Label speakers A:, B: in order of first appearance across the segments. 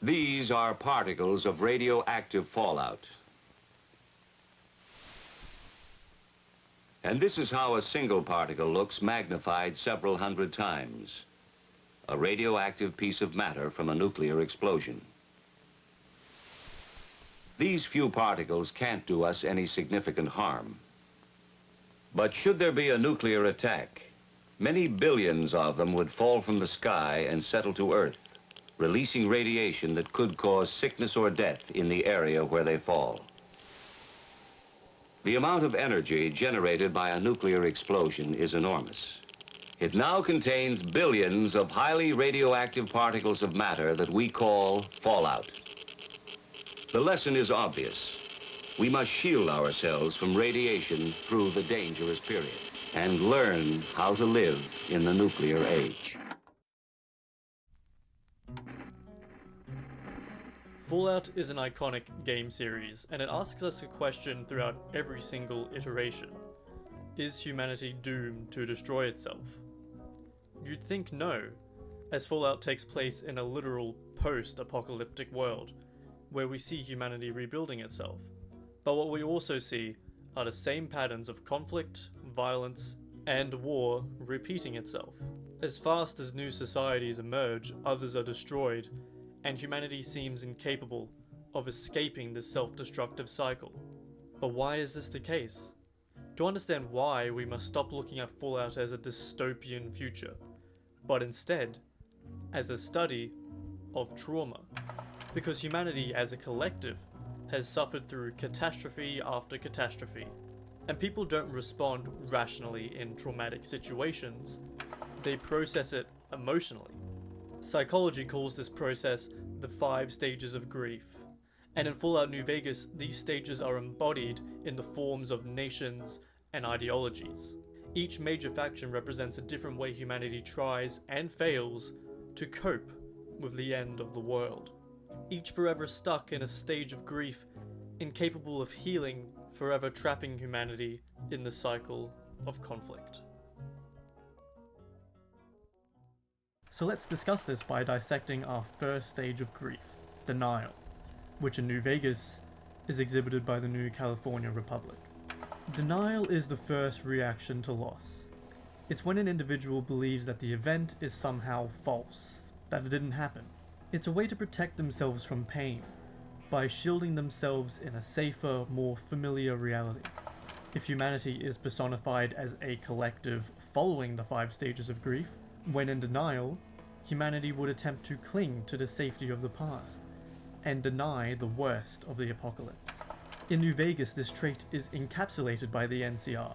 A: These are particles of radioactive fallout. And this is how a single particle looks magnified several hundred times. A radioactive piece of matter from a nuclear explosion. These few particles can't do us any significant harm. But should there be a nuclear attack, many billions of them would fall from the sky and settle to Earth, releasing radiation that could cause sickness or death in the area where they fall. The amount of energy generated by a nuclear explosion is enormous. It now contains billions of highly radioactive particles of matter that we call fallout. The lesson is obvious. We must shield ourselves from radiation through the dangerous period and learn how to live in the nuclear age.
B: Fallout is an iconic game series, and it asks us a question throughout every single iteration. Is humanity doomed to destroy itself? You'd think no, as Fallout takes place in a literal post-apocalyptic world, where we see humanity rebuilding itself. But what we also see are the same patterns of conflict, violence, and war repeating itself. As fast as new societies emerge, others are destroyed, and humanity seems incapable of escaping this self-destructive cycle. But why is this the case? To understand why, we must stop looking at Fallout as a dystopian future, but instead, as a study of trauma. Because humanity as a collective has suffered through catastrophe after catastrophe, and people don't respond rationally in traumatic situations, they process it emotionally. Psychology calls this process the 5 stages of grief, and in Fallout New Vegas, these stages are embodied in the forms of nations and ideologies. Each major faction represents a different way humanity tries and fails to cope with the end of the world. Each forever stuck in a stage of grief, incapable of healing, forever trapping humanity in the cycle of conflict. So let's discuss this by dissecting our first stage of grief, denial, which in New Vegas is exhibited by the New California Republic. Denial is the first reaction to loss. It's when an individual believes that the event is somehow false, that it didn't happen. It's a way to protect themselves from pain, by shielding themselves in a safer, more familiar reality. If humanity is personified as a collective following the 5 stages of grief, when in denial, humanity would attempt to cling to the safety of the past, and deny the worst of the apocalypse. In New Vegas, this trait is encapsulated by the NCR.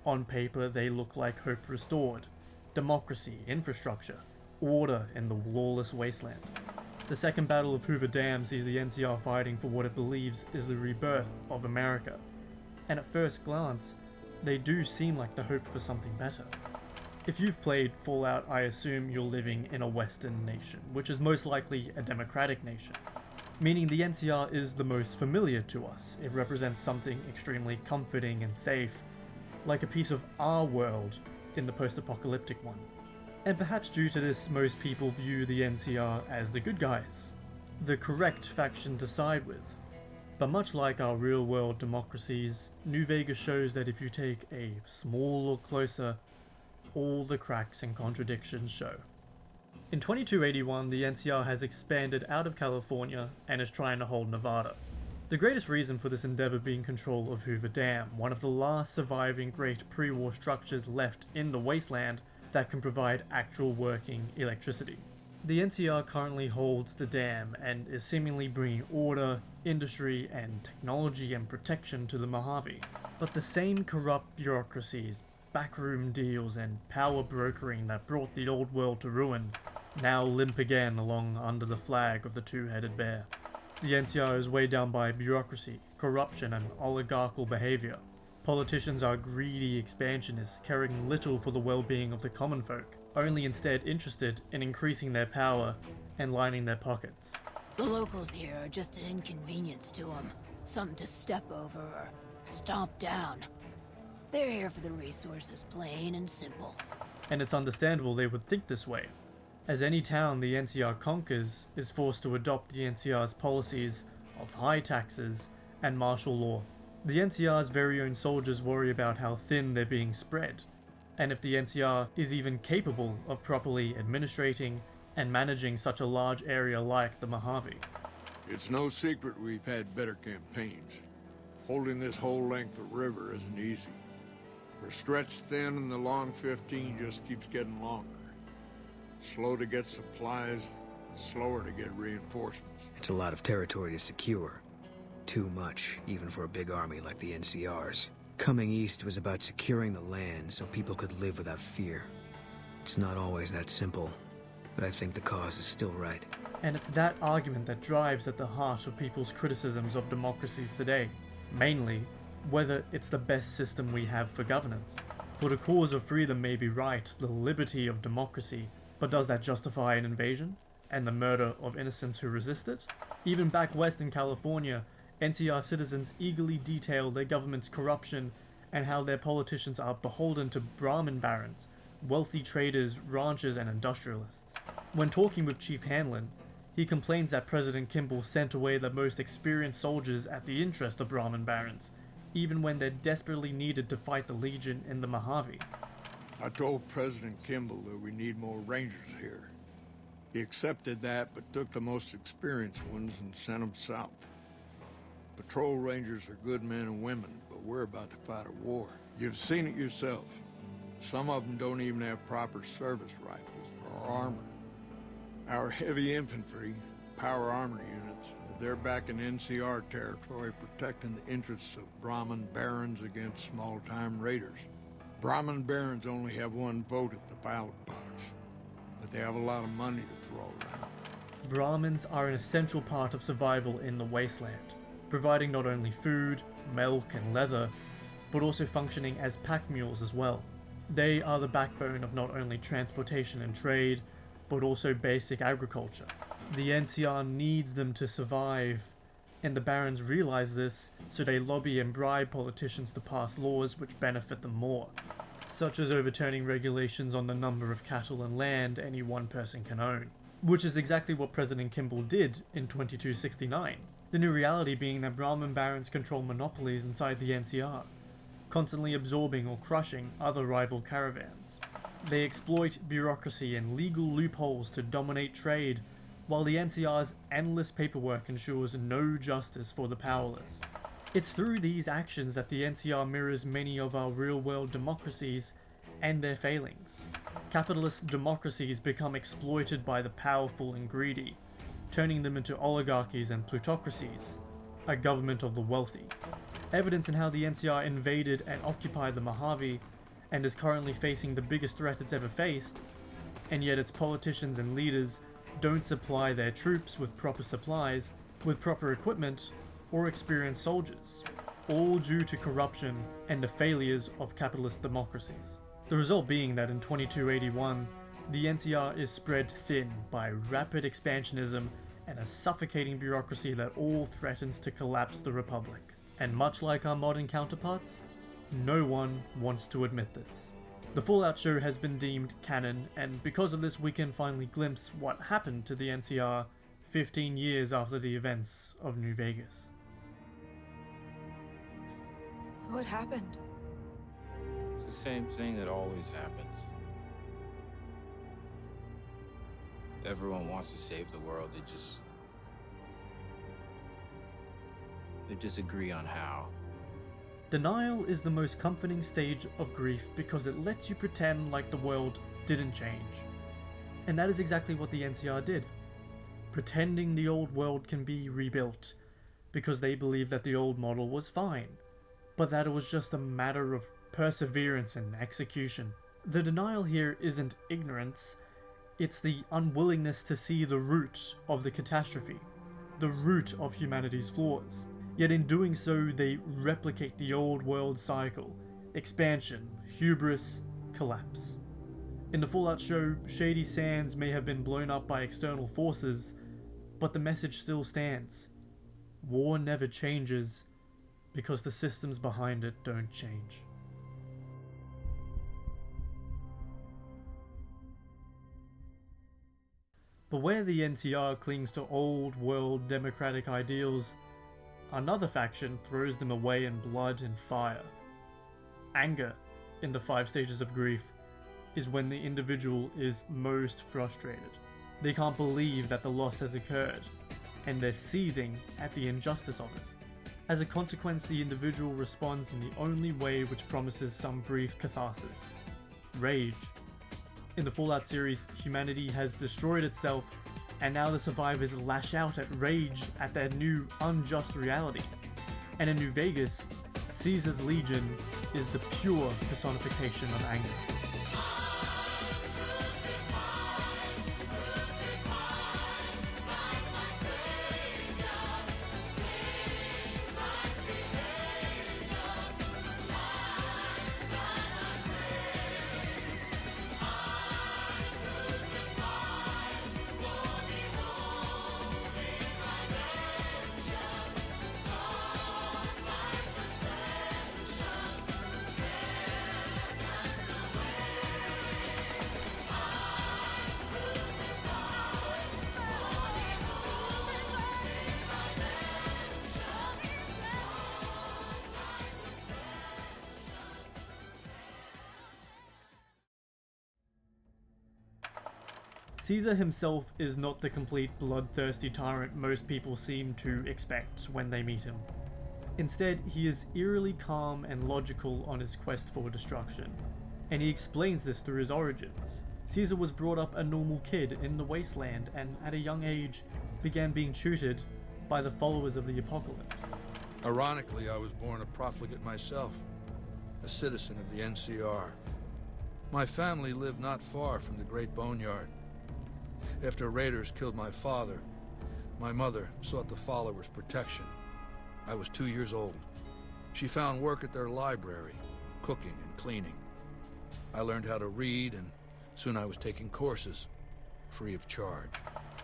B: On paper, they look like hope restored, democracy, infrastructure, order in the lawless wasteland. The Second Battle of Hoover Dam sees the NCR fighting for what it believes is the rebirth of America, and at first glance, they do seem like the hope for something better. If you've played Fallout, I assume you're living in a Western nation, which is most likely a democratic nation, meaning the NCR is the most familiar to us. It represents something extremely comforting and safe, like a piece of our world in the post-apocalyptic one. And perhaps due to this, most people view the NCR as the good guys, the correct faction to side with. But much like our real-world democracies, New Vegas shows that if you take a small look closer, all the cracks and contradictions show. In 2281, the NCR has expanded out of California and is trying to hold Nevada. The greatest reason for this endeavor being control of Hoover Dam, one of the last surviving great pre-war structures left in the wasteland that can provide actual working electricity. The NCR currently holds the dam and is seemingly bringing order, industry, and technology and protection to the Mojave. But the same corrupt bureaucracies, backroom deals, and power brokering that brought the old world to ruin now limp again along under the flag of the two-headed bear. The NCR is weighed down by bureaucracy, corruption, and oligarchical behavior. Politicians are greedy expansionists caring little for the well-being of the common folk, only instead interested in increasing their power and lining their pockets.
C: The locals here are just an inconvenience to them, something to step over or stomp down. They're here for the resources, plain and simple.
B: And it's understandable they would think this way. as any town the NCR conquers is forced to adopt the NCR's policies of high taxes and martial law. The NCR's very own soldiers worry about how thin they're being spread, and if the NCR is even capable of properly administrating and managing such a large area like the Mojave.
D: It's no secret we've had better campaigns. Holding this whole length of river isn't easy. We're stretched thin and the long 15 just keeps getting longer. Slow to get supplies, slower to get reinforcements.
E: It's a lot of territory to secure. Too much, even for a big army like the NCR's. Coming east was about securing the land so people could live without fear. It's not always that simple, but I think the cause is still right.
B: And it's that argument that drives at the heart of people's criticisms of democracies today. Mainly, whether it's the best system we have for governance. For the cause of freedom may be right, the liberty of democracy, but does that justify an invasion? And the murder of innocents who resist it? Even back west in California, NCR citizens eagerly detail their government's corruption and how their politicians are beholden to Brahmin barons, wealthy traders, ranchers, and industrialists. When talking with Chief Hanlon, he complains that President Kimball sent away the most experienced soldiers at the interest of Brahmin barons, even when they're desperately needed to fight the Legion in the Mojave.
D: I told President Kimball that we need more Rangers here. He accepted that, but took the most experienced ones and sent them south. Patrol Rangers are good men and women, but we're about to fight a war. You've seen it yourself. Some of them don't even have proper service rifles or armor. Our heavy infantry, power armor units, they're back in NCR territory protecting the interests of Brahmin barons against small-time raiders. Brahmin barons only have one vote at the ballot box, but they have a lot of money to throw around.
B: Brahmins are an essential part of survival in the wasteland, providing not only food, milk, and leather, but also functioning as pack mules as well. They are the backbone of not only transportation and trade, but also basic agriculture. The NCR needs them to survive, and the barons realize this, so they lobby and bribe politicians to pass laws which benefit them more, such as overturning regulations on the number of cattle and land any one person can own, which is exactly what President Kimball did in 2269. The new reality being that Brahmin barons control monopolies inside the NCR, constantly absorbing or crushing other rival caravans. They exploit bureaucracy and legal loopholes to dominate trade, while the NCR's endless paperwork ensures no justice for the powerless. It's through these actions that the NCR mirrors many of our real-world democracies and their failings. Capitalist democracies become exploited by the powerful and greedy, turning them into oligarchies and plutocracies, a government of the wealthy. Evidence in how the NCR invaded and occupied the Mojave and is currently facing the biggest threat it's ever faced, and yet its politicians and leaders don't supply their troops with proper supplies, with proper equipment, or experienced soldiers, all due to corruption and the failures of capitalist democracies. The result being that in 2281, the NCR is spread thin by rapid expansionism and a suffocating bureaucracy that all threatens to collapse the Republic. And much like our modern counterparts, no one wants to admit this. The Fallout show has been deemed canon, and because of this we can finally glimpse what happened to the NCR 15 years after the events of New Vegas.
F: What happened?
G: It's the same thing that always happens. Everyone wants to save the world, they disagree on how.
B: Denial is the most comforting stage of grief because it lets you pretend like the world didn't change. And that is exactly what the NCR did. Pretending the old world can be rebuilt because they believe that the old model was fine, but that it was just a matter of perseverance and execution. The denial here isn't ignorance, it's the unwillingness to see the root of the catastrophe, the root of humanity's flaws. Yet in doing so, they replicate the old world cycle: expansion, hubris, collapse. In the Fallout show, Shady Sands may have been blown up by external forces, but the message still stands. War never changes because the systems behind it don't change. But where the NCR clings to old world democratic ideals, another faction throws them away in blood and fire. Anger, in the 5 stages of grief, is when the individual is most frustrated. They can't believe that the loss has occurred, and they're seething at the injustice of it. As a consequence, the individual responds in the only way which promises some brief catharsis: rage. In the Fallout series, humanity has destroyed itself, and now the survivors lash out at rage at their new unjust reality. And in New Vegas, Caesar's Legion is the pure personification of anger. Caesar himself is not the complete bloodthirsty tyrant most people seem to expect when they meet him. Instead, he is eerily calm and logical on his quest for destruction, and he explains this through his origins. Caesar was brought up a normal kid in the wasteland, and at a young age began being tutored by the followers of the apocalypse.
H: Ironically, I was born a profligate myself, a citizen of the NCR. My family lived not far from the Great Boneyard. After raiders killed my father, my mother sought the followers' protection. I was 2 years old. She found work at their library, cooking and cleaning. I learned how to read, and soon I was taking courses, free of charge.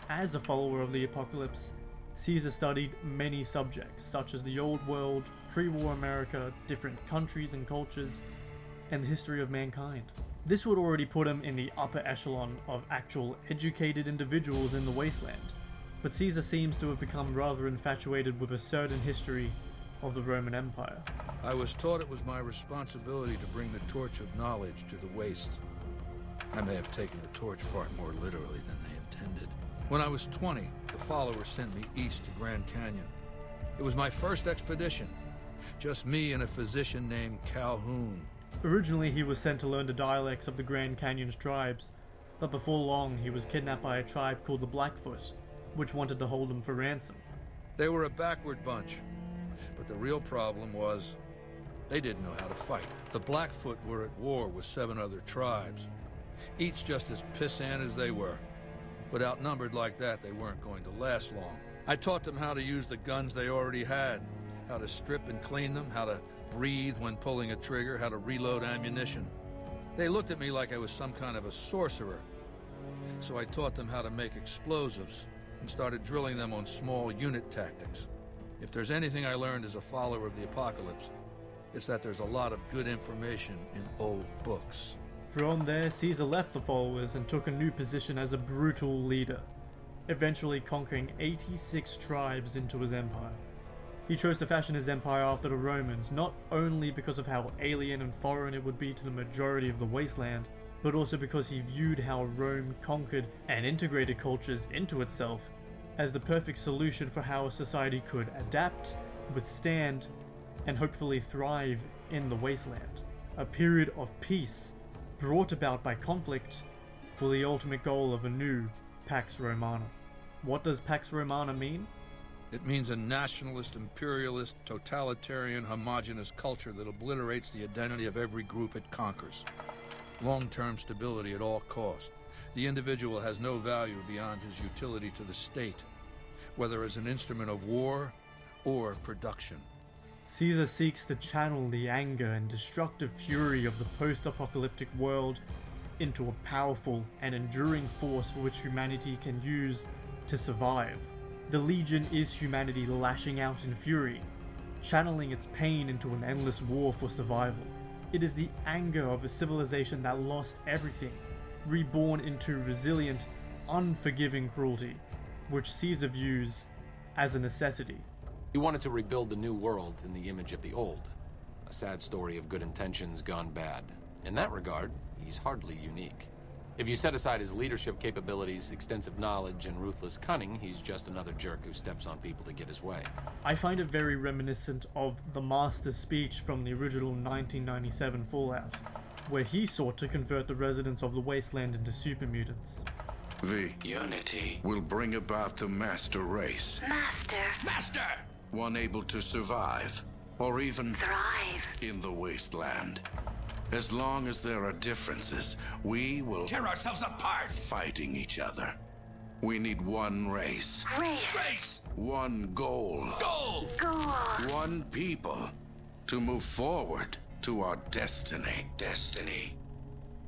B: As a follower of the apocalypse, Caesar studied many subjects, such as the old world, pre-war America, different countries and cultures, and the history of mankind. This would already put him in the upper echelon of actual educated individuals in the wasteland, but Caesar seems to have become rather infatuated with a certain history of the Roman Empire.
H: I was taught it was my responsibility to bring the torch of knowledge to the waste. I may have taken the torch part more literally than they intended. When I was 20, the followers sent me east to Grand Canyon. It was my first expedition, just me and a physician named Calhoun.
B: Originally, he was sent to learn the dialects of the Grand Canyon's tribes, but before long he was kidnapped by a tribe called the Blackfoot, which wanted to hold him for ransom.
H: They were a backward bunch, but the real problem was they didn't know how to fight. The Blackfoot were at war with 7 other tribes, each just as pissant as they were. But outnumbered like that, they weren't going to last long. I taught them how to use the guns they already had, how to strip and clean them, how to breathe when pulling a trigger, how to reload ammunition. They looked at me like I was some kind of a sorcerer. So I taught them how to make explosives and started drilling them on small unit tactics. If there's anything I learned as a follower of the apocalypse, it's that there's a lot of good information in old books.
B: From there, Caesar left the followers and took a new position as a brutal leader, eventually conquering 86 tribes into his empire. He chose to fashion his empire after the Romans, not only because of how alien and foreign it would be to the majority of the wasteland, but also because he viewed how Rome conquered and integrated cultures into itself as the perfect solution for how a society could adapt, withstand, and hopefully thrive in the wasteland. A period of peace brought about by conflict for the ultimate goal of a new Pax Romana. What does Pax Romana mean?
H: It means a nationalist, imperialist, totalitarian, homogenous culture that obliterates the identity of every group it conquers. Long-term stability at all cost. The individual has no value beyond his utility to the state, whether as an instrument of war or production.
B: Caesar seeks to channel the anger and destructive fury of the post-apocalyptic world into a powerful and enduring force for which humanity can use to survive. The Legion is humanity lashing out in fury, channeling its pain into an endless war for survival. It is the anger of a civilization that lost everything, reborn into resilient, unforgiving cruelty, which Caesar views as a necessity.
I: He wanted to rebuild the new world in the image of the old. A sad story of good intentions gone bad. In that regard, he's hardly unique. If you set aside his leadership capabilities, extensive knowledge, and ruthless cunning, he's just another jerk who steps on people to get his way.
B: I find it very reminiscent of the Master's speech from the original 1997 Fallout, where he sought to convert the residents of the Wasteland into super mutants.
J: The
K: Unity
J: will bring about the master race.
K: Master!
J: One able to survive, or even
K: Thrive!
J: in the Wasteland. As long as there are differences, we will
K: Tear ourselves apart!
J: fighting each other. We need one race,
K: Race!
J: one goal,
K: Goal!
J: one people to move forward to our destiny.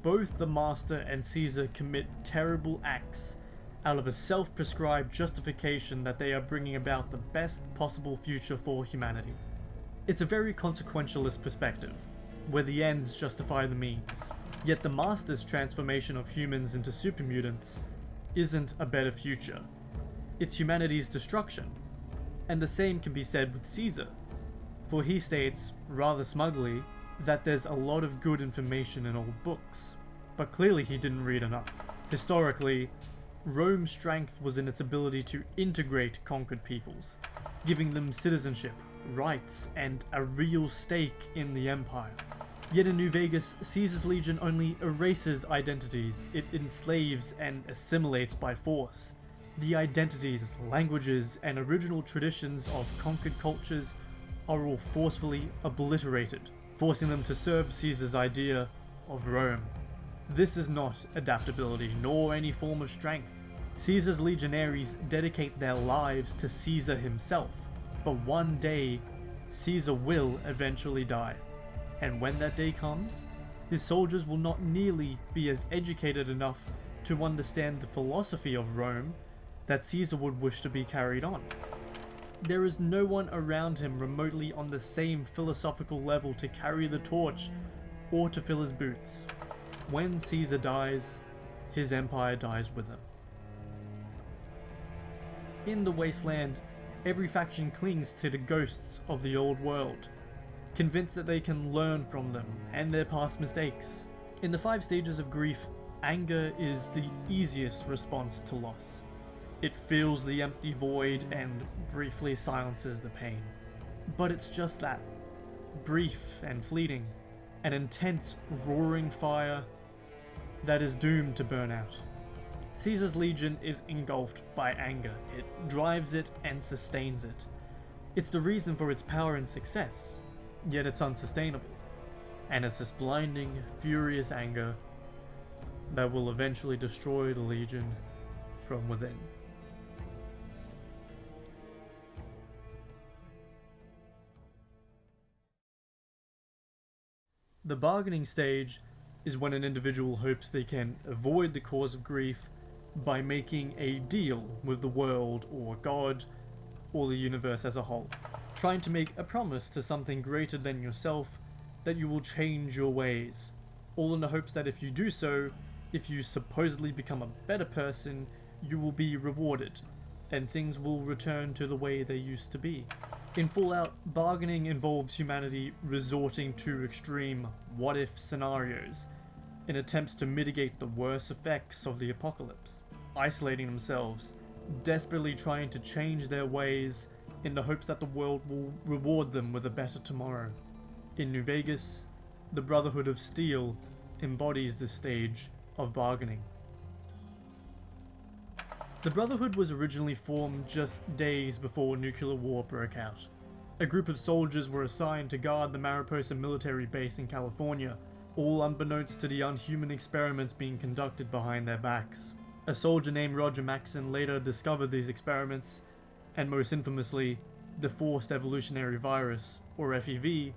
B: Both the Master and Caesar commit terrible acts out of a self-prescribed justification that they are bringing about the best possible future for humanity. It's a very consequentialist perspective, where the ends justify the means. Yet the Master's transformation of humans into super mutants isn't a better future. It's humanity's destruction. And the same can be said with Caesar, for he states, rather smugly, that there's a lot of good information in old books, but clearly he didn't read enough. Historically, Rome's strength was in its ability to integrate conquered peoples, giving them citizenship, rights, and a real stake in the empire. Yet in New Vegas, Caesar's legion only erases identities, it enslaves and assimilates by force. The identities, languages, and original traditions of conquered cultures are all forcefully obliterated, forcing them to serve Caesar's idea of Rome. This is not adaptability, nor any form of strength. Caesar's legionaries dedicate their lives to Caesar himself, but one day, Caesar will eventually die. And when that day comes, his soldiers will not nearly be as educated enough to understand the philosophy of Rome that Caesar would wish to be carried on. There is no one around him remotely on the same philosophical level to carry the torch or to fill his boots. When Caesar dies, his empire dies with him. In the Wasteland, every faction clings to the ghosts of the old world, convinced that they can learn from them and their past mistakes. In the 5 stages of grief, anger is the easiest response to loss. It fills the empty void and briefly silences the pain. But it's just that, brief and fleeting, an intense roaring fire that is doomed to burn out. Caesar's legion is engulfed by anger. It drives it and sustains it. It's the reason for its power and success, yet it's unsustainable. And it's this blinding, furious anger that will eventually destroy the legion from within. The bargaining stage is when an individual hopes they can avoid the cause of grief by making a deal with the world or God or the universe as a whole, trying to make a promise to something greater than yourself that you will change your ways, all in the hopes that if you do so, if you supposedly become a better person, you will be rewarded, and things will return to the way they used to be. In Fallout, bargaining involves humanity resorting to extreme what-if scenarios in attempts to mitigate the worst effects of the apocalypse, isolating themselves, desperately trying to change their ways in the hopes that the world will reward them with a better tomorrow. In New Vegas, the Brotherhood of Steel embodies this stage of bargaining. The Brotherhood was originally formed just days before nuclear war broke out. A group of soldiers were assigned to guard the Mariposa military base in California, all unbeknownst to the unhuman experiments being conducted behind their backs. A soldier named Roger Maxson later discovered these experiments, and most infamously, the Forced Evolutionary Virus, or FEV,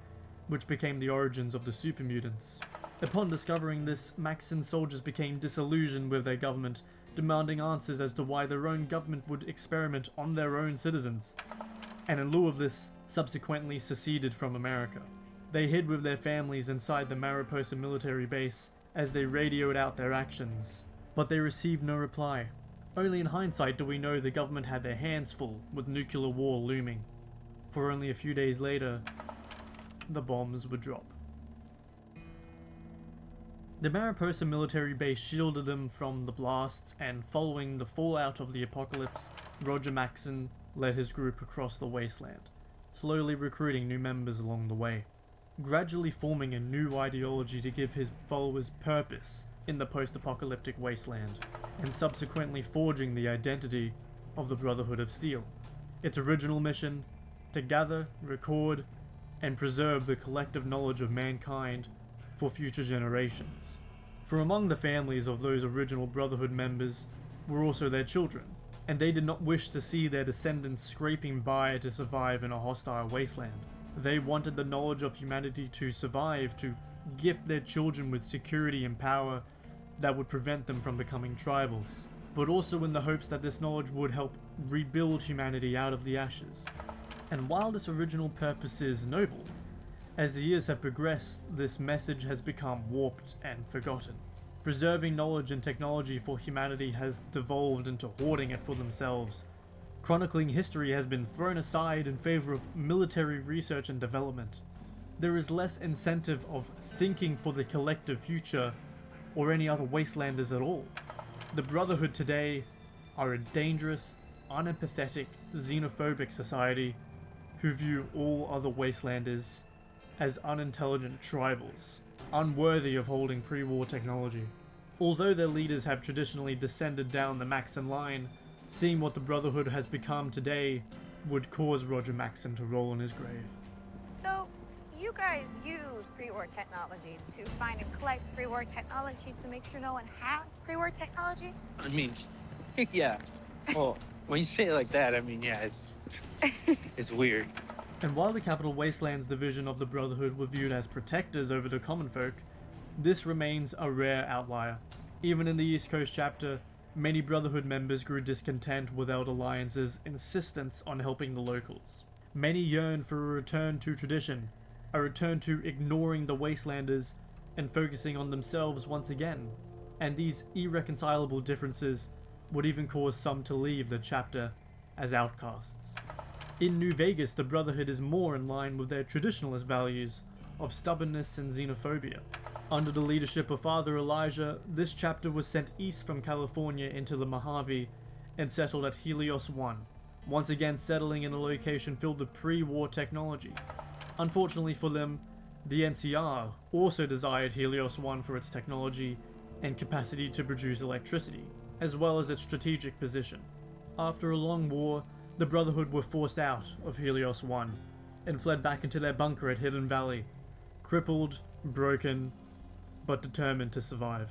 B: which became the origins of the super mutants. Upon discovering this, Maxson's soldiers became disillusioned with their government, demanding answers as to why their own government would experiment on their own citizens, and in lieu of this, subsequently seceded from America. They hid with their families inside the Mariposa military base as they radioed out their actions, but they received no reply. Only in hindsight do we know the government had their hands full with nuclear war looming, for only a few days later, the bombs would drop. The Mariposa military base shielded them from the blasts, and following the fallout of the apocalypse, Roger Maxson led his group across the wasteland, slowly recruiting new members along the way, gradually forming a new ideology to give his followers purpose in the post-apocalyptic wasteland, and subsequently forging the identity of the Brotherhood of Steel. Its original mission: to gather, record, and preserve the collective knowledge of mankind for future generations. For among the families of those original Brotherhood members were also their children, and they did not wish to see their descendants scraping by to survive in a hostile wasteland. They wanted the knowledge of humanity to survive, to gift their children with security and power that would prevent them from becoming tribals, but also in the hopes that this knowledge would help rebuild humanity out of the ashes. And while this original purpose is noble, as the years have progressed, this message has become warped and forgotten. Preserving knowledge and technology for humanity has devolved into hoarding it for themselves. Chronicling history has been thrown aside in favor of military research and development. There is less incentive of thinking for the collective future or any other wastelanders at all. The Brotherhood today are a dangerous, unempathetic, xenophobic society who view all other wastelanders as unintelligent tribals, unworthy of holding pre-war technology. Although their leaders have traditionally descended down the Maxson line, seeing what the Brotherhood has become today would cause Roger Maxson to roll in his grave.
L: So, you guys use pre-war technology to find and collect pre-war technology to make sure no one has pre-war technology?
M: I mean, yeah. Well, when you say it like that, I mean, yeah, it's weird.
B: And while the Capital Wastelands division of the Brotherhood were viewed as protectors over the common folk, this remains a rare outlier. Even in the East Coast chapter, many Brotherhood members grew discontent with Elder Alliance's insistence on helping the locals. Many yearned for a return to tradition, a return to ignoring the Wastelanders and focusing on themselves once again. And these irreconcilable differences would even cause some to leave the chapter as outcasts. In New Vegas, the Brotherhood is more in line with their traditionalist values of stubbornness and xenophobia. Under the leadership of Father Elijah, this chapter was sent east from California into the Mojave and settled at Helios 1, once again settling in a location filled with pre-war technology. Unfortunately for them, the NCR also desired Helios 1 for its technology and capacity to produce electricity, as well as its strategic position. After a long war, the Brotherhood were forced out of Helios 1 and fled back into their bunker at Hidden Valley, crippled, broken, but determined to survive.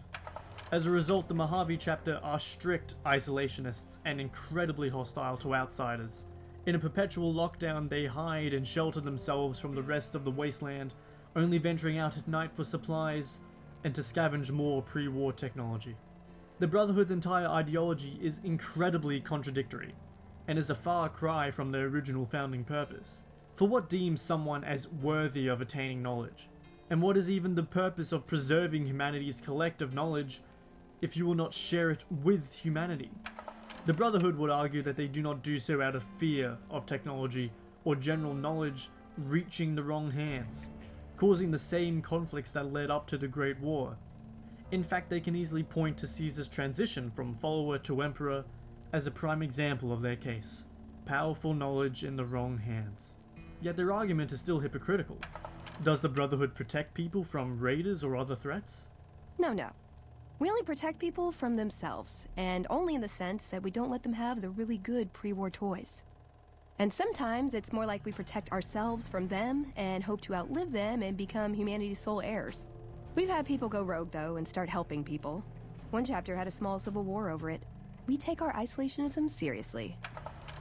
B: As a result, the Mojave chapter are strict isolationists and incredibly hostile to outsiders. In a perpetual lockdown, they hide and shelter themselves from the rest of the wasteland, only venturing out at night for supplies and to scavenge more pre-war technology. The Brotherhood's entire ideology is incredibly contradictory, and is a far cry from their original founding purpose. For what deems someone as worthy of attaining knowledge? And what is even the purpose of preserving humanity's collective knowledge if you will not share it with humanity? The Brotherhood would argue that they do not do so out of fear of technology or general knowledge reaching the wrong hands, causing the same conflicts that led up to the Great War. In fact, they can easily point to Caesar's transition from follower to emperor as a prime example of their case. Powerful knowledge in the wrong hands. Yet their argument is still hypocritical. Does the Brotherhood protect people from raiders or other threats?
N: No. We only protect people from themselves, and only in the sense that we don't let them have the really good pre-war toys. And sometimes it's more like we protect ourselves from them and hope to outlive them and become humanity's sole heirs. We've had people go rogue, though, and start helping people. One chapter had a small civil war over it. We take our isolationism seriously.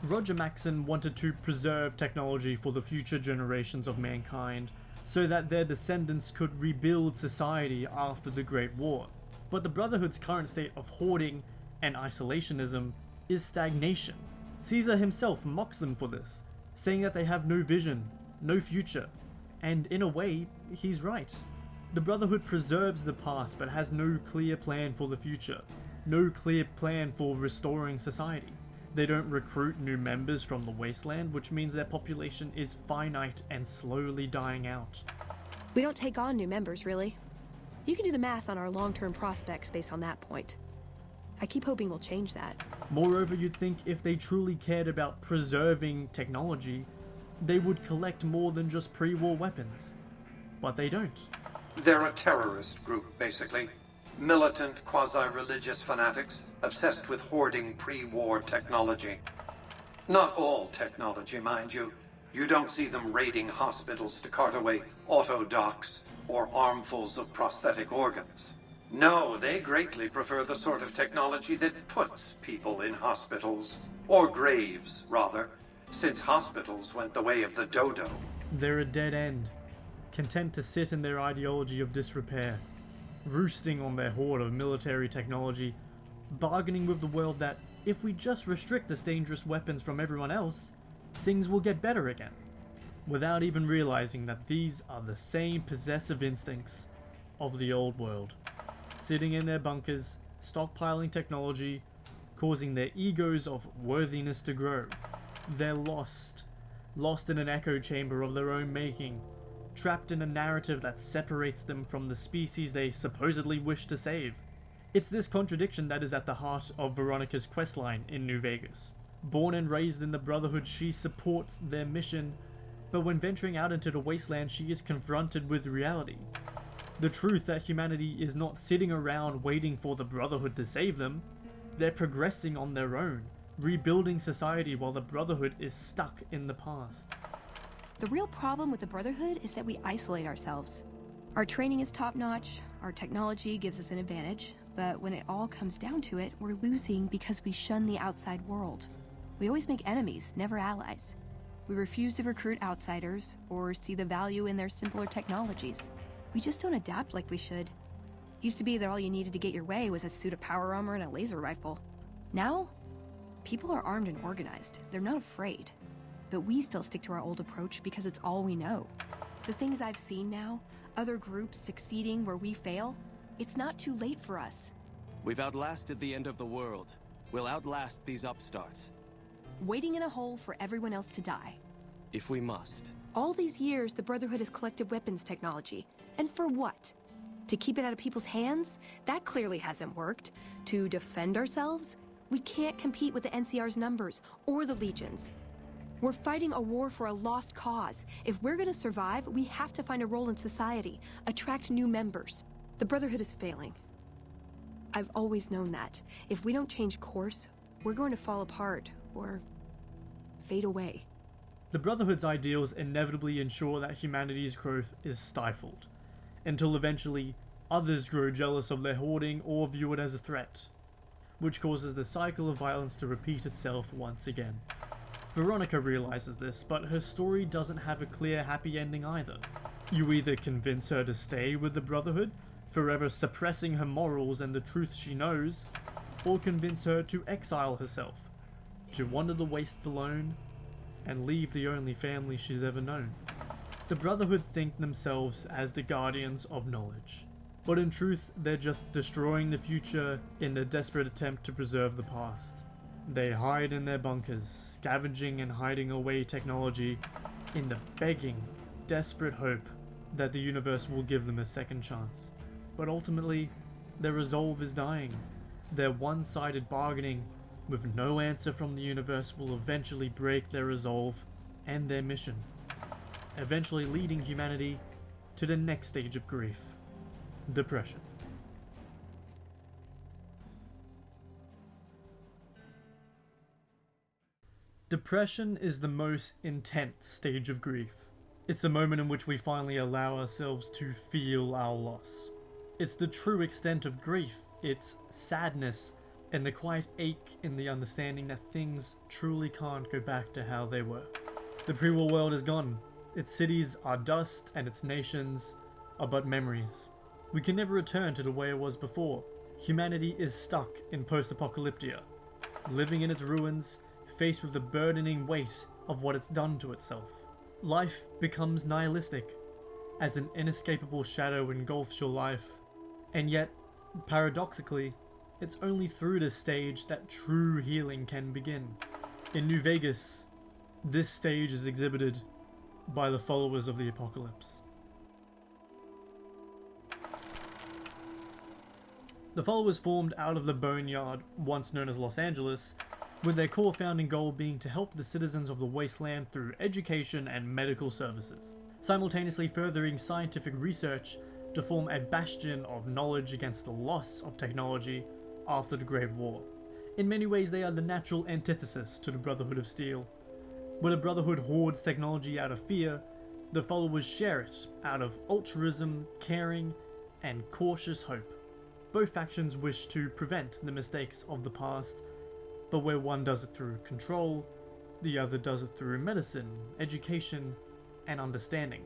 B: Roger Maxson wanted to preserve technology for the future generations of mankind so that their descendants could rebuild society after the Great War. But the Brotherhood's current state of hoarding and isolationism is stagnation. Caesar himself mocks them for this, saying that they have no vision, no future, and in a way, he's right. The Brotherhood preserves the past but has no clear plan for the future. no clear plan for restoring society. They don't recruit new members from the wasteland, which means their population is finite and slowly dying out.
N: We don't take on new members, really. You can do the math on our long-term prospects based on that point. I keep hoping we'll change that.
B: Moreover, you'd think if they truly cared about preserving technology, they would collect more than just pre-war weapons. But they don't.
O: They're a terrorist group, basically. Militant, quasi-religious fanatics, obsessed with hoarding pre-war technology. Not all technology, mind you. You don't see them raiding hospitals to cart away auto docks or armfuls of prosthetic organs. No, they greatly prefer the sort of technology that puts people in hospitals. Or graves, rather, since hospitals went the way of the dodo.
B: They're a dead end, content to sit in their ideology of disrepair, roosting on their hoard of military technology, bargaining with the world that if we just restrict this dangerous weapons from everyone else, things will get better again, without even realizing that these are the same possessive instincts of the old world, sitting in their bunkers, stockpiling technology, causing their egos of worthiness to grow. They're lost in an echo chamber of their own making, trapped in a narrative that separates them from the species they supposedly wish to save. It's this contradiction that is at the heart of Veronica's questline in New Vegas. Born and raised in the Brotherhood, she supports their mission, but when venturing out into the wasteland, she is confronted with reality. The truth that humanity is not sitting around waiting for the Brotherhood to save them. They're progressing on their own, rebuilding society while the Brotherhood is stuck in the past.
N: The real problem with the Brotherhood is that we isolate ourselves. Our training is top-notch, our technology gives us an advantage, but when it all comes down to it, we're losing because we shun the outside world. We always make enemies, never allies. We refuse to recruit outsiders or see the value in their simpler technologies. We just don't adapt like we should. Used to be that all you needed to get your way was a suit of power armor and a laser rifle. Now, people are armed and organized. They're not afraid. But we still stick to our old approach because it's all we know. The things I've seen now, other groups succeeding where we fail, it's not too late for us.
P: We've outlasted the end of the world. We'll outlast these upstarts.
N: Waiting in a hole for everyone else to die.
P: If we must.
N: All these years, the Brotherhood has collected weapons technology. And for what? To keep it out of people's hands? That clearly hasn't worked. To defend ourselves? We can't compete with the NCR's numbers, or the Legions. We're fighting a war for a lost cause. If we're gonna survive, we have to find a role in society, attract new members. The Brotherhood is failing. I've always known that. If we don't change course, we're going to fall apart, or fade away.
B: The Brotherhood's ideals inevitably ensure that humanity's growth is stifled, until eventually others grow jealous of their hoarding or view it as a threat, which causes the cycle of violence to repeat itself once again. Veronica realizes this, but her story doesn't have a clear happy ending either. You either convince her to stay with the Brotherhood, forever suppressing her morals and the truth she knows, or convince her to exile herself, to wander the wastes alone, and leave the only family she's ever known. The Brotherhood think themselves as the guardians of knowledge, but in truth they're just destroying the future in a desperate attempt to preserve the past. They hide in their bunkers, scavenging and hiding away technology in the begging, desperate hope that the universe will give them a second chance. But ultimately, their resolve is dying. Their one-sided bargaining with no answer from the universe will eventually break their resolve and their mission, eventually leading humanity to the next stage of grief: depression. Depression is the most intense stage of grief. It's the moment in which we finally allow ourselves to feel our loss. It's the true extent of grief, its sadness, and the quiet ache in the understanding that things truly can't go back to how they were. The pre-war world is gone. Its cities are dust and its nations are but memories. We can never return to the way it was before. Humanity is stuck in post-apocalyptia, living in its ruins, faced with the burdening weight of what it's done to itself. Life becomes nihilistic, as an inescapable shadow engulfs your life, and yet, paradoxically, It's only through this stage that true healing can begin. In New Vegas, this stage is exhibited by the followers of the Apocalypse. The followers formed out of the Boneyard, once known as Los Angeles, with their core founding goal being to help the citizens of the wasteland through education and medical services, simultaneously furthering scientific research to form a bastion of knowledge against the loss of technology after the Great War. In many ways, they are the natural antithesis to the Brotherhood of Steel. Where the Brotherhood hoards technology out of fear, the followers share it out of altruism, caring, and cautious hope. Both factions wish to prevent the mistakes of the past, but where one does it through control, the other does it through medicine, education, and understanding.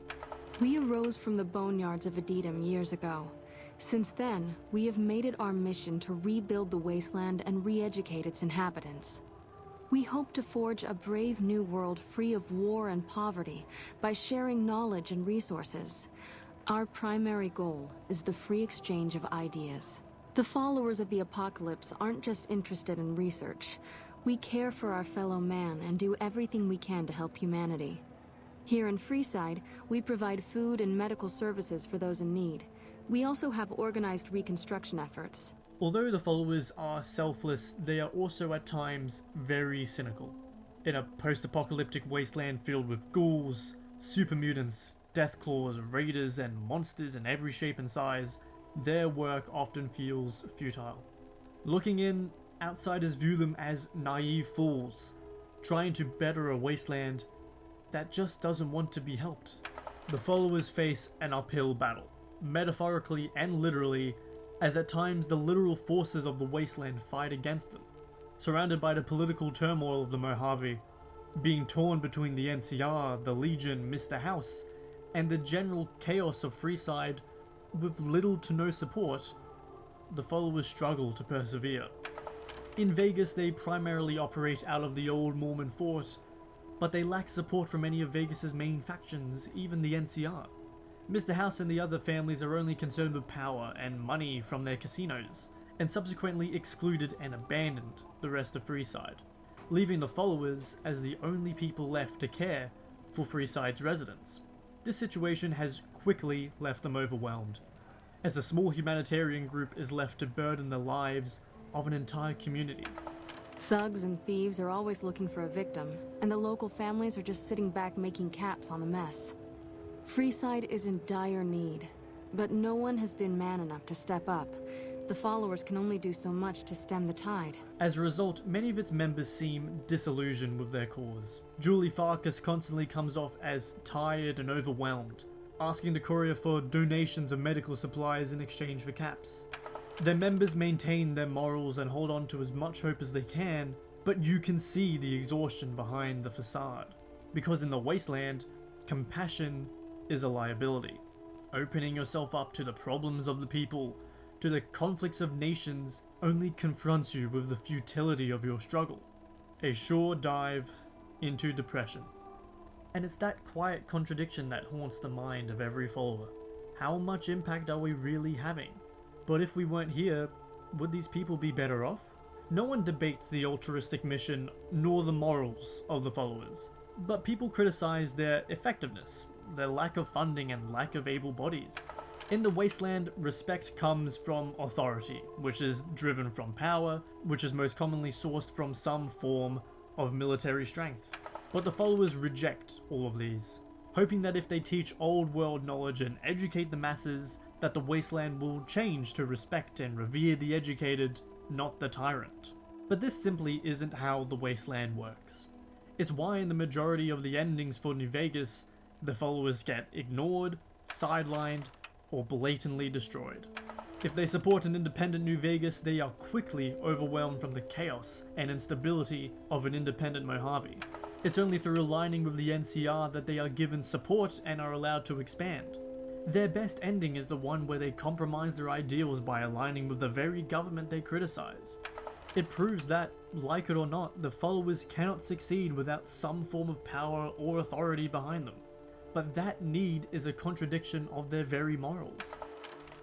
Q: We arose from the boneyards of Edidam years ago. Since then, we have made it our mission to rebuild the wasteland and re-educate its inhabitants. We hope to forge a brave new world free of war and poverty by sharing knowledge and resources. Our primary goal is the free exchange of ideas. The followers of the Apocalypse aren't just interested in research. We care for our fellow man and do everything we can to help humanity. Here in Freeside, we provide food and medical services for those in need. We also have organized reconstruction efforts.
B: Although the followers are selfless, they are also at times very cynical. In a post-apocalyptic wasteland filled with ghouls, super mutants, deathclaws, raiders, and monsters in every shape and size, their work often feels futile. Looking in, outsiders view them as naive fools, trying to better a wasteland that just doesn't want to be helped. The followers face an uphill battle, metaphorically and literally, as at times the literal forces of the wasteland fight against them. Surrounded by the political turmoil of the Mojave, being torn between the NCR, the Legion, Mr. House, and the general chaos of Freeside with little to no support, the followers struggle to persevere. In Vegas, they primarily operate out of the old Mormon fort, but they lack support from any of Vegas's main factions, even the NCR. Mr. House and the other families are only concerned with power and money from their casinos, and subsequently excluded and abandoned the rest of Freeside, leaving the followers as the only people left to care for Freeside's residents. This situation has quickly left them overwhelmed, as a small humanitarian group is left to burden the lives of an entire community.
Q: Thugs and thieves are always looking for a victim, and the local families are just sitting back making caps on the mess. Freeside is in dire need, but no one has been man enough to step up. The followers can only do so much to stem the tide.
B: As a result, many of its members seem disillusioned with their cause. Julie Farkas constantly comes off as tired and overwhelmed, asking the courier for donations of medical supplies in exchange for caps. Their members maintain their morals and hold on to as much hope as they can, but you can see the exhaustion behind the facade. Because in the wasteland, compassion is a liability. Opening yourself up to the problems of the people, to the conflicts of nations, only confronts you with the futility of your struggle. A sure dive into depression. And it's that quiet contradiction that haunts the mind of every follower. How much impact are we really having? But if we weren't here, would these people be better off? No one debates the altruistic mission nor the morals of the followers, but people criticize their effectiveness, their lack of funding and lack of able bodies. In the wasteland, respect comes from authority, which is driven from power, which is most commonly sourced from some form of military strength. But the followers reject all of these, hoping that if they teach old world knowledge and educate the masses, that the wasteland will change to respect and revere the educated, not the tyrant. But this simply isn't how the wasteland works. It's why in the majority of the endings for New Vegas, the followers get ignored, sidelined, or blatantly destroyed. If they support an independent New Vegas, they are quickly overwhelmed from the chaos and instability of an independent Mojave. It's only through aligning with the NCR that they are given support and are allowed to expand. Their best ending is the one where they compromise their ideals by aligning with the very government they criticize. It proves that, like it or not, the followers cannot succeed without some form of power or authority behind them. But that need is a contradiction of their very morals.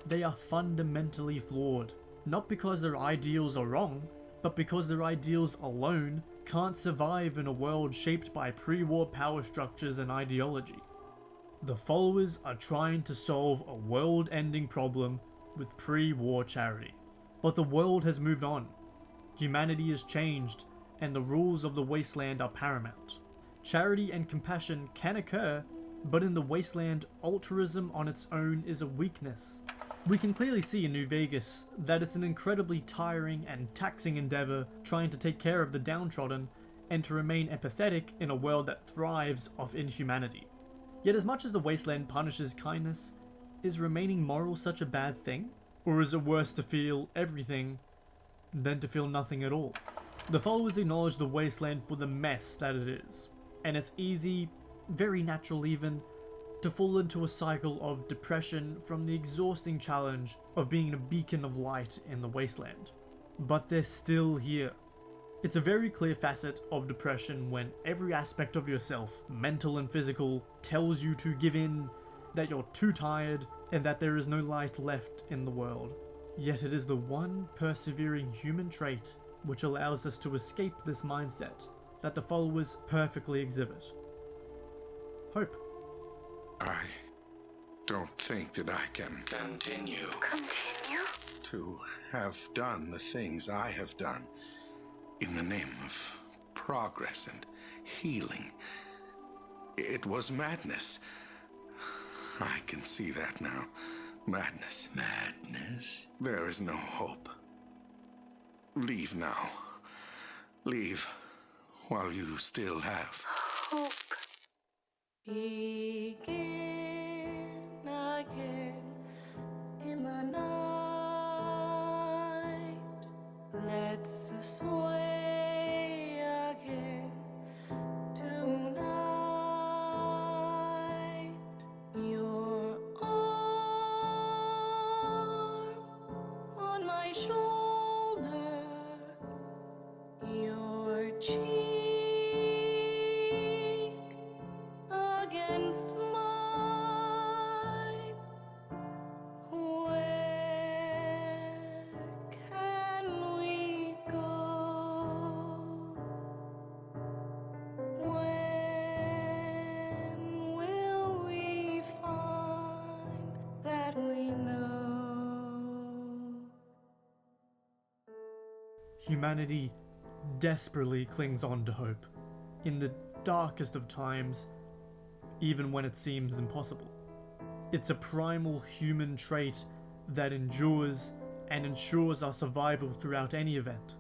B: They are fundamentally flawed, not because their ideals are wrong, but because their ideals alone can't survive in a world shaped by pre-war power structures and ideology. The followers are trying to solve a world-ending problem with pre-war charity. But the world has moved on. Humanity has changed, and the rules of the wasteland are paramount. Charity and compassion can occur, but in the wasteland, altruism on its own is a weakness. We can clearly see in New Vegas that it's an incredibly tiring and taxing endeavor trying to take care of the downtrodden and to remain empathetic in a world that thrives off inhumanity. Yet as much as the wasteland punishes kindness, is remaining moral such a bad thing? Or is it worse to feel everything than to feel nothing at all? The followers acknowledge the wasteland for the mess that it is, and it's easy, very natural even, to fall into a cycle of depression from the exhausting challenge of being a beacon of light in the wasteland. But they're still here. It's a very clear facet of depression when every aspect of yourself, mental and physical, tells you to give in, that you're too tired, and that there is no light left in the world. Yet it is the one persevering human trait which allows us to escape this mindset that the followers perfectly exhibit. Hope.
J: I don't think that I can
K: Continue.
J: to have done the things I have done in the name of progress and healing. It was madness. I can see that now. Madness.
K: Madness?
J: There is no hope. Leave now. Leave while you still have
R: hope. Begin again in the night. Let's sway again tonight. Your arm on my shoulder, your cheek against mine. Where can we go? When will we find that we know?
B: Humanity desperately clings on to hope, in the darkest of times, even when it seems impossible. It's a primal human trait that endures and ensures our survival throughout any event.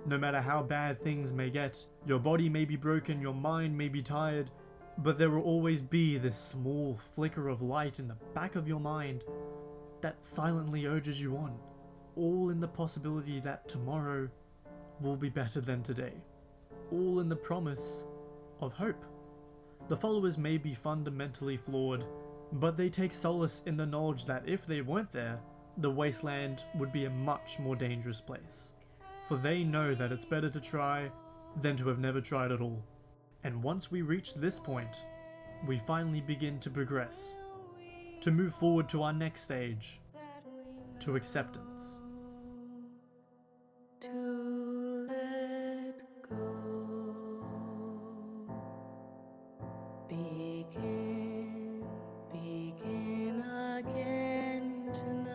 B: No matter how bad things may get, your body may be broken, your mind may be tired, but there will always be this small flicker of light in the back of your mind that silently urges you on, all in the possibility that tomorrow will be better than today, all in the promise of hope. The followers may be fundamentally flawed, but they take solace in the knowledge that if they weren't there, the wasteland would be a much more dangerous place. For they know that it's better to try than to have never tried at all. And once we reach this point, we finally begin to progress, to move forward to our next stage, to acceptance.
R: To let go. Begin again tonight.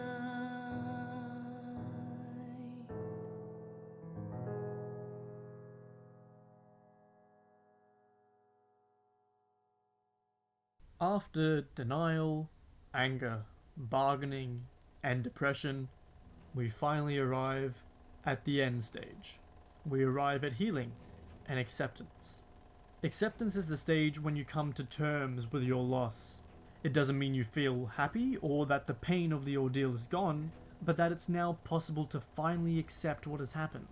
B: After denial, anger, bargaining, and depression, we finally arrive at the end stage. We arrive at healing and acceptance. Acceptance is the stage when you come to terms with your loss. It doesn't mean you feel happy or that the pain of the ordeal is gone, but that it's now possible to finally accept what has happened.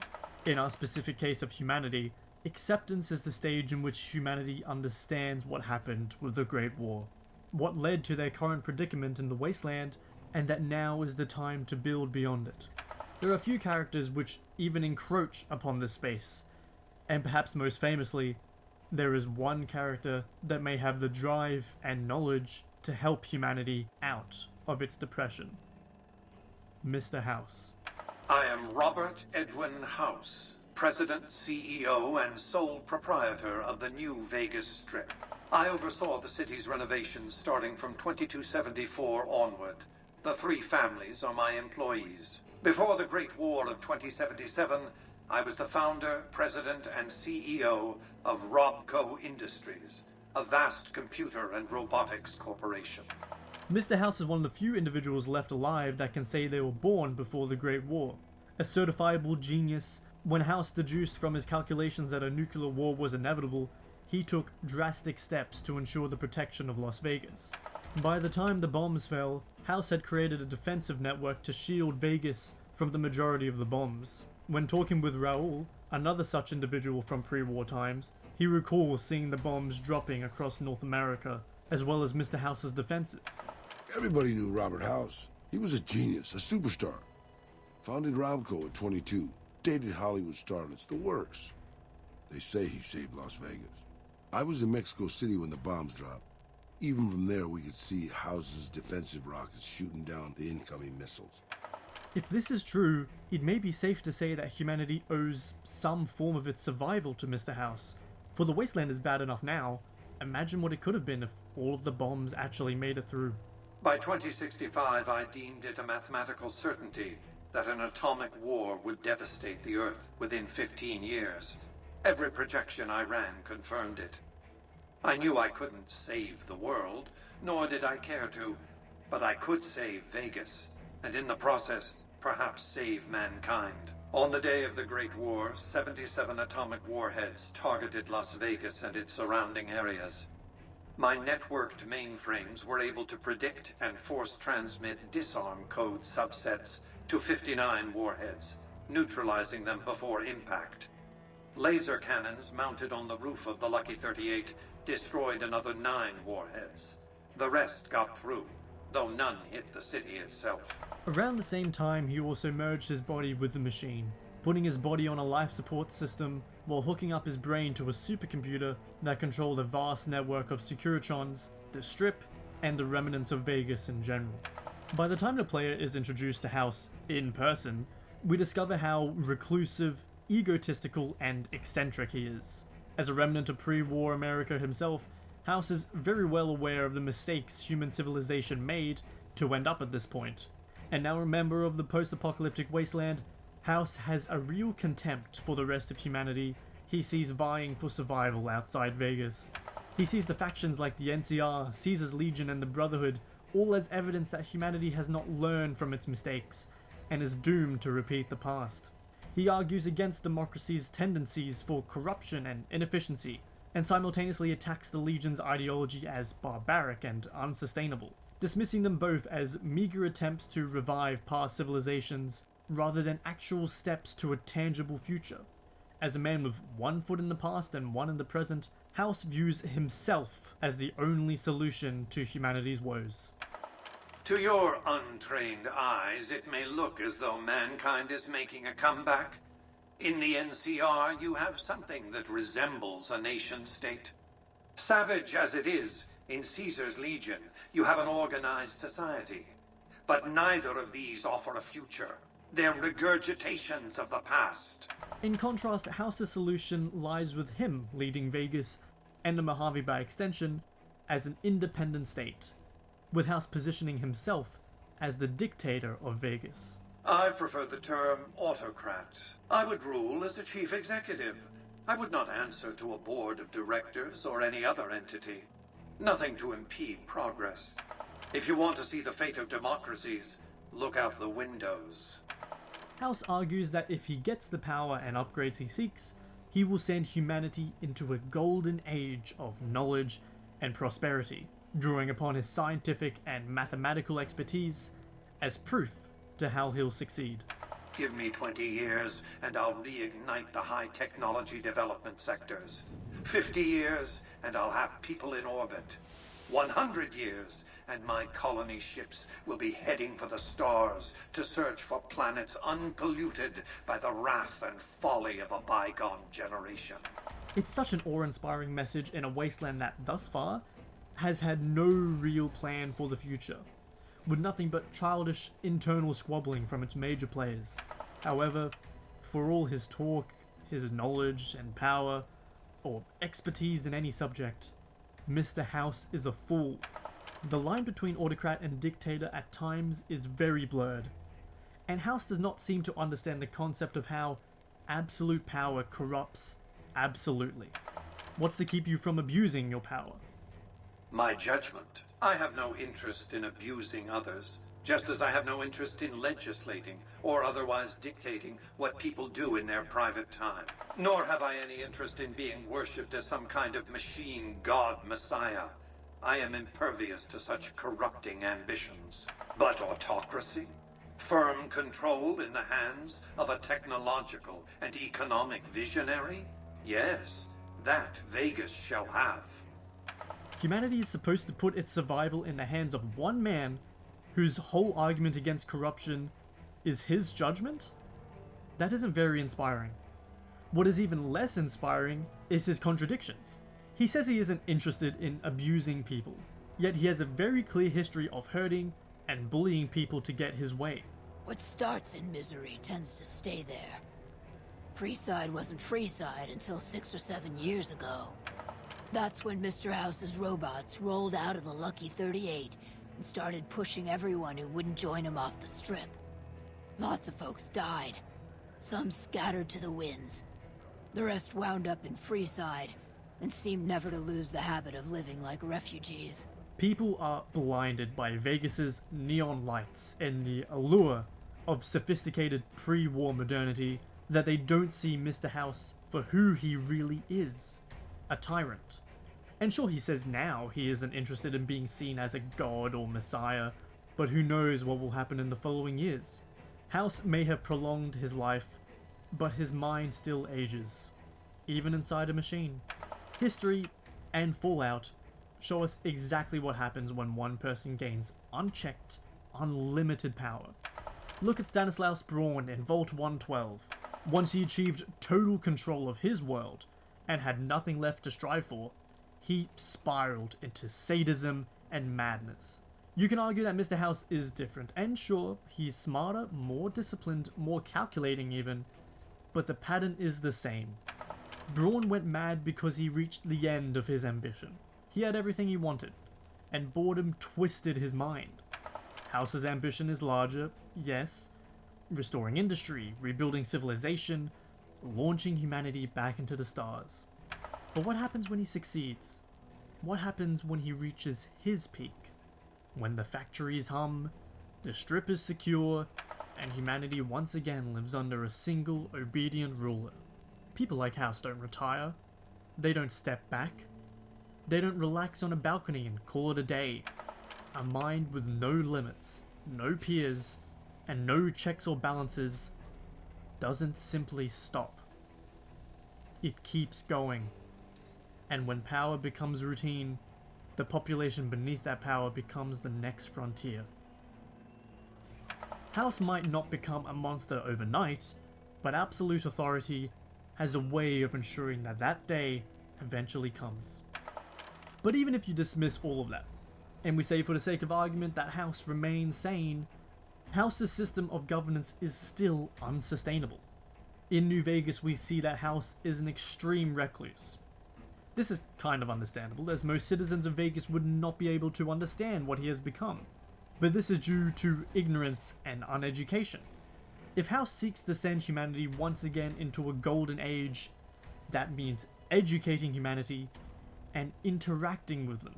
B: In our specific case of humanity, acceptance is the stage in which humanity understands what happened with the Great War, what led to their current predicament in the wasteland, and that now is the time to build beyond it. There are a few characters which even encroach upon this space, and perhaps most famously, there is one character that may have the drive and knowledge to help humanity out of its depression. Mr. House.
O: I am Robert Edwin House, President, CEO, and sole proprietor of the New Vegas Strip. I oversaw the city's renovations starting from 2274 onward. The three families are my employees. Before the Great War of 2077, I was the founder, president, and CEO of Robco Industries, a vast computer and robotics corporation.
B: Mr. House is one of the few individuals left alive that can say they were born before the Great War. A certifiable genius, when House deduced from his calculations that a nuclear war was inevitable, he took drastic steps to ensure the protection of Las Vegas. By the time the bombs fell, House had created a defensive network to shield Vegas from the majority of the bombs. When talking with Raoul, another such individual from pre-war times, he recalls seeing the bombs dropping across North America, as well as Mr. House's defenses.
S: Everybody knew Robert House. He was a genius, a superstar. Founded Robco at 22, dated Hollywood starlets, the works. They say he saved Las Vegas. I was in Mexico City when the bombs dropped. Even from there, we could see House's defensive rockets shooting down the incoming missiles.
B: If this is true, it may be safe to say that humanity owes some form of its survival to Mr. House. For the wasteland is bad enough now, imagine what it could have been if all of the bombs actually made it through.
O: By 2065, I deemed it a mathematical certainty that an atomic war would devastate the Earth within 15 years. Every projection I ran confirmed it. I knew I couldn't save the world, nor did I care to, but I could save Vegas, and in the process, perhaps save mankind. On the day of the Great War, 77 atomic warheads targeted Las Vegas and its surrounding areas. My networked mainframes were able to predict and force transmit disarm code subsets to 59 warheads, neutralizing them before impact. Laser cannons mounted on the roof of the Lucky 38 destroyed another 9 warheads. The rest got through, though none hit the city itself.
B: Around the same time, he also merged his body with the machine, putting his body on a life support system while hooking up his brain to a supercomputer that controlled a vast network of Securitrons, the Strip, and the remnants of Vegas in general. By the time the player is introduced to House in person, we discover how reclusive, egotistical, and eccentric he is. As a remnant of pre-war America himself, House is very well aware of the mistakes human civilization made to end up at this point. And now a member of the post-apocalyptic wasteland, House has a real contempt for the rest of humanity he sees vying for survival outside Vegas. He sees the factions like the NCR, Caesar's Legion, and the Brotherhood all as evidence that humanity has not learned from its mistakes and is doomed to repeat the past. He argues against democracy's tendencies for corruption and inefficiency, and simultaneously attacks the Legion's ideology as barbaric and unsustainable, dismissing them both as meager attempts to revive past civilizations rather than actual steps to a tangible future. As a man with one foot in the past and one in the present, House views himself as the only solution to humanity's woes.
O: To your untrained eyes, it may look as though mankind is making a comeback. In the NCR, you have something that resembles a nation-state. Savage as it is, in Caesar's Legion, you have an organized society. But neither of these offer a future. They're regurgitations of the past.
B: In contrast, House's solution lies with him leading Vegas, and the Mojave by extension, as an independent state, with House positioning himself as the dictator of Vegas.
O: I prefer the term autocrat. I would rule as a chief executive. I would not answer to a board of directors or any other entity. Nothing to impede progress. If you want to see the fate of democracies, look out the windows.
B: House argues that if he gets the power and upgrades he seeks, he will send humanity into a golden age of knowledge and prosperity, drawing upon his scientific and mathematical expertise as proof to how he'll succeed.
O: Give me 20 years and I'll reignite the high technology development sectors. 50 years and I'll have people in orbit. 100 years and my colony ships will be heading for the stars to search for planets unpolluted by the wrath and folly of a bygone generation.
B: It's such an awe-inspiring message in a wasteland that, thus far, has had no real plan for the future, with nothing but childish internal squabbling from its major players. However, for all his talk, his knowledge and power, or expertise in any subject, Mr. House is a fool. The line between autocrat and dictator at times is very blurred, and House does not seem to understand the concept of how absolute power corrupts absolutely. What's to keep you from abusing your power?
O: My judgment. I have no interest in abusing others, just as I have no interest in legislating or otherwise dictating what people do in their private time. Nor have I any interest in being worshipped as some kind of machine god messiah. I am impervious to such corrupting ambitions. But autocracy? Firm control in the hands of a technological and economic visionary? Yes, that Vegas shall have.
B: Humanity is supposed to put its survival in the hands of one man whose whole argument against corruption is his judgment? That isn't very inspiring. What is even less inspiring is his contradictions. He says he isn't interested in abusing people, yet he has a very clear history of hurting and bullying people to get his way.
C: What starts in misery tends to stay there. Freeside wasn't Freeside until 6 or 7 years ago. That's when Mr. House's robots rolled out of the Lucky 38 and started pushing everyone who wouldn't join him off the strip. Lots of folks died. Some scattered to the winds. The rest wound up in Freeside and seemed never to lose the habit of living like refugees.
B: People are blinded by Vegas's neon lights and the allure of sophisticated pre-war modernity that they don't see Mr. House for who he really is. A tyrant. And sure, he says now he isn't interested in being seen as a god or messiah, but who knows what will happen in the following years. House may have prolonged his life, but his mind still ages, even inside a machine. History and Fallout show us exactly what happens when one person gains unchecked, unlimited power. Look at Stanislaus Braun in Vault 112. Once he achieved total control of his world, and had nothing left to strive for, he spiraled into sadism and madness. You can argue that Mr. House is different, and sure, he's smarter, more disciplined, more calculating even, but the pattern is the same. Braun went mad because he reached the end of his ambition. He had everything he wanted, and boredom twisted his mind. House's ambition is larger, yes, restoring industry, rebuilding civilization, launching humanity back into the stars. But what happens when he succeeds? What happens when he reaches his peak? When the factories hum, the strip is secure, and humanity once again lives under a single obedient ruler. People like House don't retire. They don't step back. They don't relax on a balcony and call it a day. A mind with no limits, no peers, and no checks or balances doesn't simply stop. It keeps going. And when power becomes routine, the population beneath that power becomes the next frontier. House might not become a monster overnight, but absolute authority has a way of ensuring that that day eventually comes. But even if you dismiss all of that, and we say for the sake of argument that House remains sane, House's system of governance is still unsustainable. In New Vegas, we see that House is an extreme recluse. This is kind of understandable, as most citizens of Vegas would not be able to understand what he has become. But this is due to ignorance and uneducation. If House seeks to send humanity once again into a golden age, that means educating humanity and interacting with them.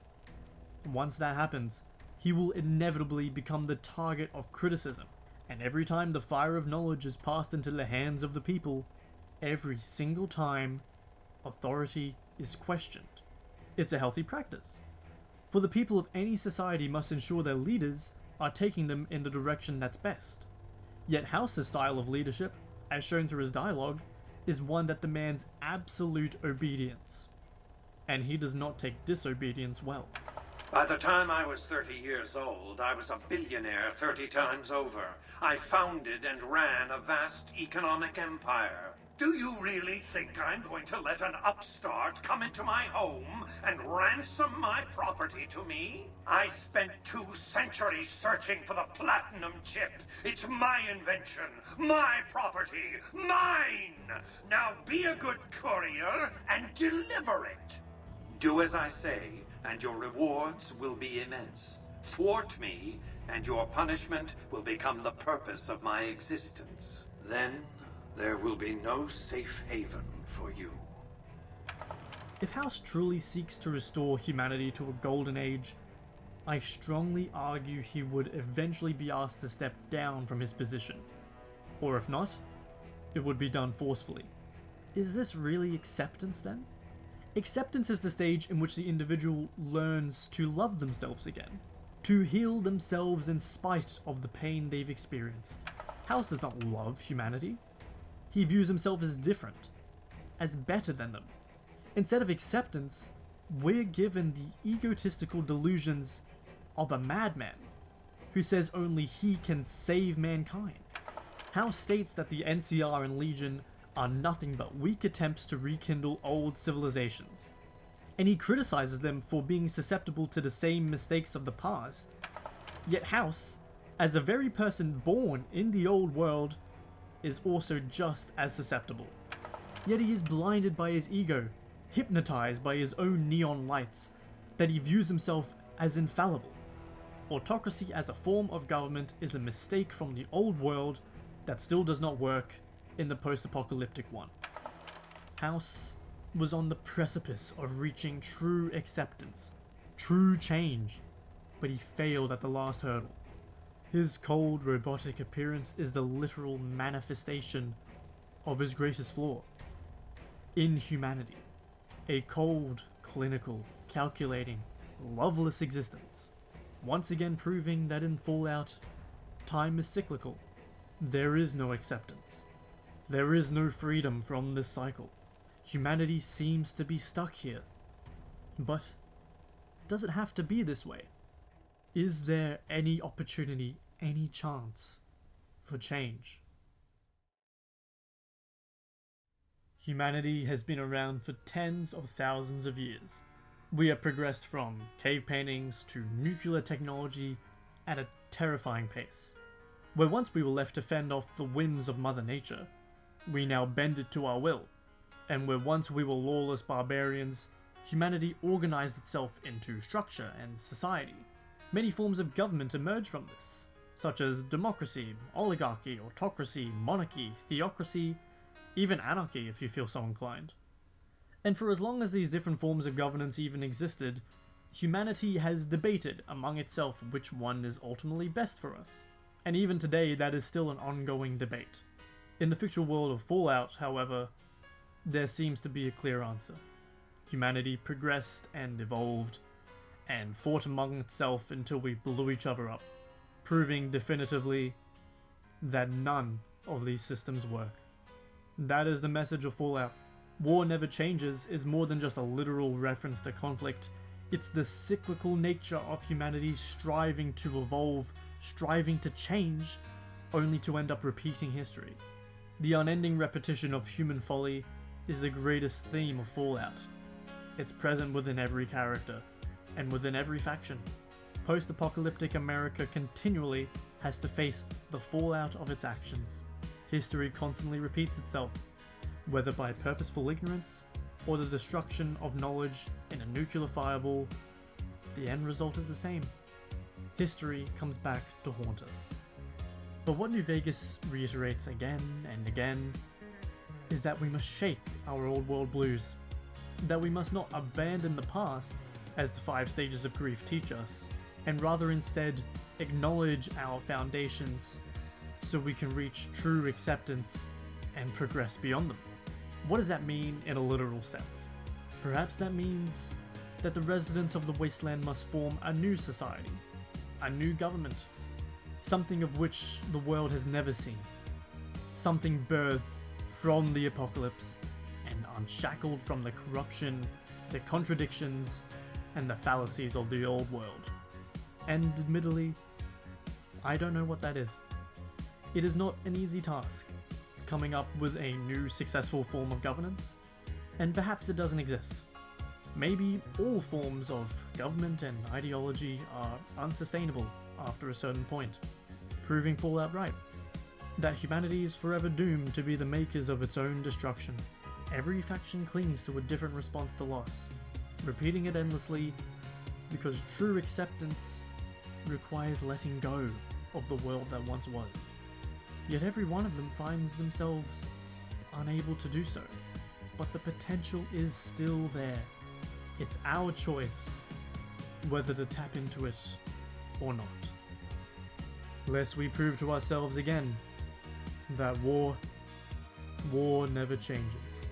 B: Once that happens, he will inevitably become the target of criticism, and every time the fire of knowledge is passed into the hands of the people, every single time, authority is questioned. It's a healthy practice, for the people of any society must ensure their leaders are taking them in the direction that's best. Yet House's style of leadership, as shown through his dialogue, is one that demands absolute obedience, and he does not take disobedience well.
O: By the time I was 30 years old, I was a billionaire 30 times over. I founded and ran a vast economic empire. Do you really think I'm going to let an upstart come into my home and ransom my property to me? I spent 2 centuries searching for the platinum chip. It's my invention, my property, mine! Now be a good courier and deliver it. Do as I say, and your rewards will be immense. Thwart me, and your punishment will become the purpose of my existence. Then there will be no safe haven for you.
B: If House truly seeks to restore humanity to a golden age, I strongly argue he would eventually be asked to step down from his position. Or if not, it would be done forcefully. Is this really acceptance then? Acceptance is the stage in which the individual learns to love themselves again, to heal themselves in spite of the pain they've experienced. House does not love humanity. He views himself as different, as better than them. Instead of acceptance, we're given the egotistical delusions of a madman who says only he can save mankind. House states that the NCR and Legion are nothing but weak attempts to rekindle old civilizations, and he criticizes them for being susceptible to the same mistakes of the past. Yet House, as a very person born in the old world, is also just as susceptible. Yet he is blinded by his ego, hypnotized by his own neon lights, that he views himself as infallible. Autocracy as a form of government is a mistake from the old world that still does not work in the post-apocalyptic one. House was on the precipice of reaching true acceptance, true change, but he failed at the last hurdle. His cold, robotic appearance is the literal manifestation of his greatest flaw: inhumanity. A cold, clinical, calculating, loveless existence, once again proving that in Fallout, time is cyclical. There is no acceptance. There is no freedom from this cycle. Humanity seems to be stuck here. But does it have to be this way? Is there any opportunity, any chance for change? Humanity has been around for tens of thousands of years. We have progressed from cave paintings to nuclear technology at a terrifying pace. Where once we were left to fend off the whims of Mother Nature, we now bend it to our will. And where once we were lawless barbarians, humanity organized itself into structure and society. Many forms of government emerged from this, such as democracy, oligarchy, autocracy, monarchy, theocracy, even anarchy if you feel so inclined. And for as long as these different forms of governance even existed, humanity has debated among itself which one is ultimately best for us. And even today, that is still an ongoing debate. In the fictional world of Fallout, however, there seems to be a clear answer. Humanity progressed and evolved, and fought among itself until we blew each other up, proving definitively that none of these systems work. That is the message of Fallout. War never changes is more than just a literal reference to conflict. It's the cyclical nature of humanity striving to evolve, striving to change, only to end up repeating history. The unending repetition of human folly is the greatest theme of Fallout. It's present within every character, and within every faction. Post-apocalyptic America continually has to face the fallout of its actions. History constantly repeats itself, whether by purposeful ignorance or the destruction of knowledge in a nuclear fireball. The end result is the same. History comes back to haunt us. But what New Vegas reiterates again and again is that we must shake our old world blues, that we must not abandon the past as the 5 stages of grief teach us, and rather instead acknowledge our foundations so we can reach true acceptance and progress beyond them. What does that mean in a literal sense? Perhaps that means that the residents of the wasteland must form a new society, a new government, something of which the world has never seen, something birthed from the apocalypse and unshackled from the corruption, the contradictions, and the fallacies of the old world. And admittedly, I don't know what that is. It is not an easy task. coming up with a new successful form of governance? And perhaps it doesn't exist. Maybe all forms of government and ideology are unsustainable after a certain point, proving Fallout right. That humanity is forever doomed to be the makers of its own destruction. Every faction clings to a different response to loss, repeating it endlessly because true acceptance requires letting go of the world that once was. Yet every one of them finds themselves unable to do so. But the potential is still there. It's our choice whether to tap into it or not. Lest we prove to ourselves again that war never changes.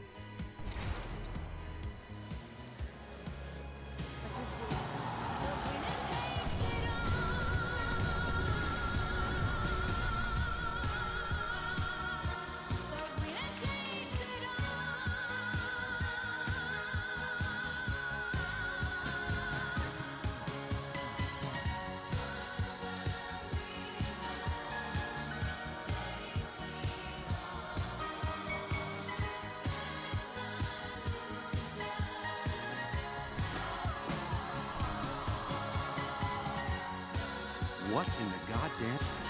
P: What in the goddamn...